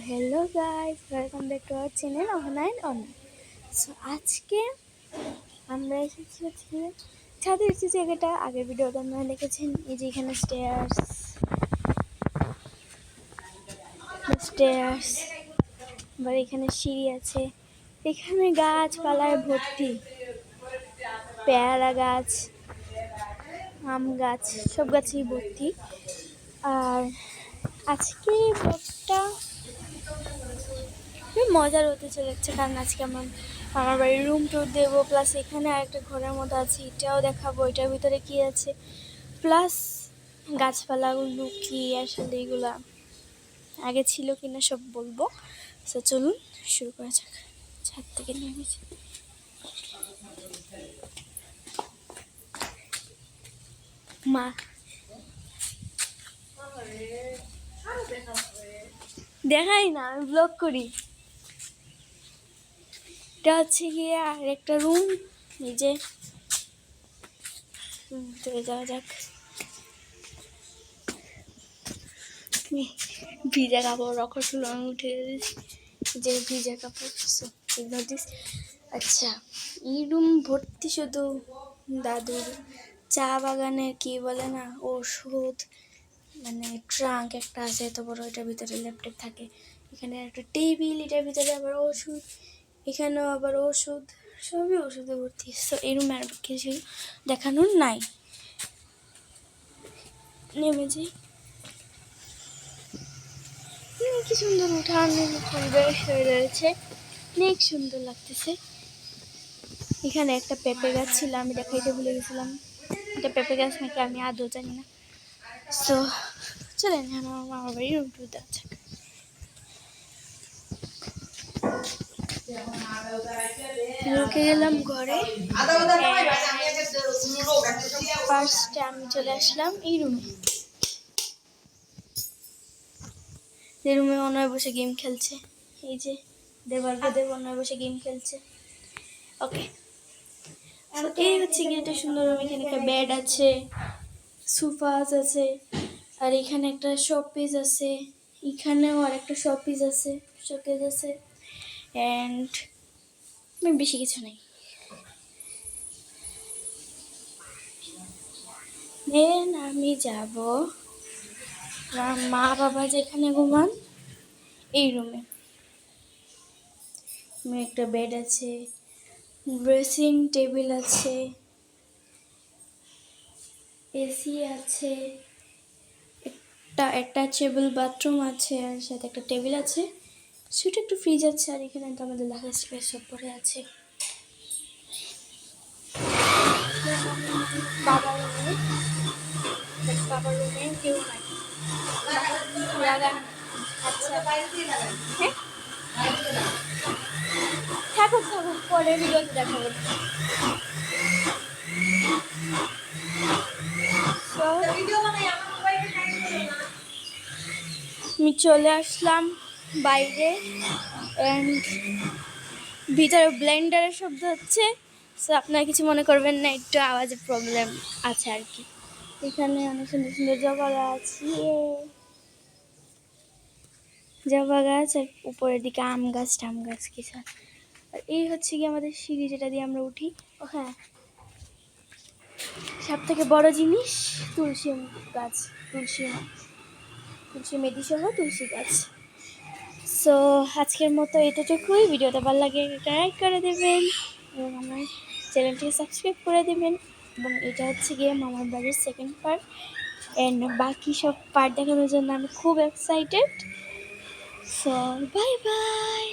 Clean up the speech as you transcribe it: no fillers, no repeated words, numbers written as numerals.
hello guys, welcome back to our channel Online On. So আজকে আমরা এসেছি হচ্ছে ছাদের যে জায়গাটা আগের ভিডিওতে আপনারা দেখেছেন। এই যে এখানে স্টেয়ার্স আবার এখানে সিঁড়ি আছে। এখানে গাছপালায় ভর্তি, পেয়ারা গাছ, আম গাছ, সব গাছেই ভর্তি। আর আজকে ব্লগটা মজার হতে চলেছে, কারণ আজকে আমার বাড়ির রুম ট্যুর দেবো, প্লাস এখানে আরেকটা ঘরের মতো আছে, এটাও দেখাবো এটার ভিতরে কি আছে, প্লাস গাছপালাগুলো কি আসলে এগুলা আগে ছিল কিনা সব বলবো। তো চলুন শুরু করা যাক। ছাদ থেকে নেমেছি, মা দেখাই না, আমি ব্লগ করি। এটা হচ্ছে গিয়ে আর একটা রুম, এই যে যাওয়া যাক। ভিজা কাপড় রকটগুলো আমি উঠে গেছি, যে ভিজা কাপড় দিস। আচ্ছা, এই রুম ভর্তি শুধু দাদুর চা বাগানের কি বলে না ওষুধ, মানে ট্রাঙ্ক একটা আছে এত বড়, এটার ভিতরে ল্যাপটপ থাকে। এখানে একটা টেবিল, এটার ভিতরে আবার ওষুধ, এখানেও আবার ওষুধ, সবই ওষুধে ভর্তি। তো এই রুমে আর কিছু দেখানোর নাই, নেমে যাই। কি সুন্দর উঠান, ফুল বেশ হয়ে রয়েছে, অনেক সুন্দর লাগতেছে। এখানে একটা পেঁপে গাছ ছিল, আমি দেখাইতে ভুলে গেছিলাম এটা পেঁপে গাছ নাকি আমি আদৌ জানি না। তো চলেন আমার মামার বাড়ির রুম টুর দেওয়া যাক। ঢুকে গেলাম ঘরে, ফার্স্টে আমি চলে আসলাম এই রুমে। এই রুমে অনয় বসে গেম খেলছে, এই যে দেব অনয় বসে গেম খেলছে। ওকে, এই হচ্ছে কি একটা সুন্দর রুম। এখানে একটা বেড আছে, সোফাস আছে, আর এখানে একটা শোপিস আছে, এখানেও আর একটা শোপিস আছে, শোকেস আছে, অ্যান্ড বেশি কিছু নেই। দেন আমি যাব আমার মা বাবা যেখানে ঘুমান এই রুমে। একটা বেড আছে, ড্রেসিং টেবিল আছে, এসি আছে, একটা অ্যাটাচেবল বাথরুম আছে, আর সাথে একটা টেবিল আছে, ছোট একটা ফ্রিজ আছে, আর এখানে তো আমাদের লাগার স্পেস সব পড়ে আছে। বাবার রুমে কেউ নাই, লাগান। আচ্ছা হ্যাঁ, থাকুক পরে ভিডিওতে দেখাবো। আমি চলে আসলাম বাইরে, অ্যান্ড ভিতরে ব্লেন্ডারের শব্দ হচ্ছে, সো আপনারা কিছু মনে করবেন না, একটু আওয়াজের প্রবলেম আছে আর কি। এখানে অনেক সুন্দর সুন্দর জবা গাছ, জবা গাছ, আর উপরের দিকে আম গাছ টাম গাছ কিছু। আর এই হচ্ছে কি আমাদের সিঁড়ি, যেটা দিয়ে আমরা উঠি। ও হ্যাঁ, সব থেকে বড় জিনিস তুলসী গাছ, তুলসী মেডি সহ তুলসী গাছ। সো আজকের মতো এতটুকুই। ভিডিওটা ভালো লাগে লাইক করে দেবেন এবং আমার চ্যানেলটিকে সাবস্ক্রাইব করে দেবেন। এবং এটা হচ্ছে গিয়ে মামার বাড়ির সেকেন্ড পার্ট, অ্যান্ড বাকি সব পার্ট দেখানোর জন্য আমি খুব এক্সাইটেড। So bye bye.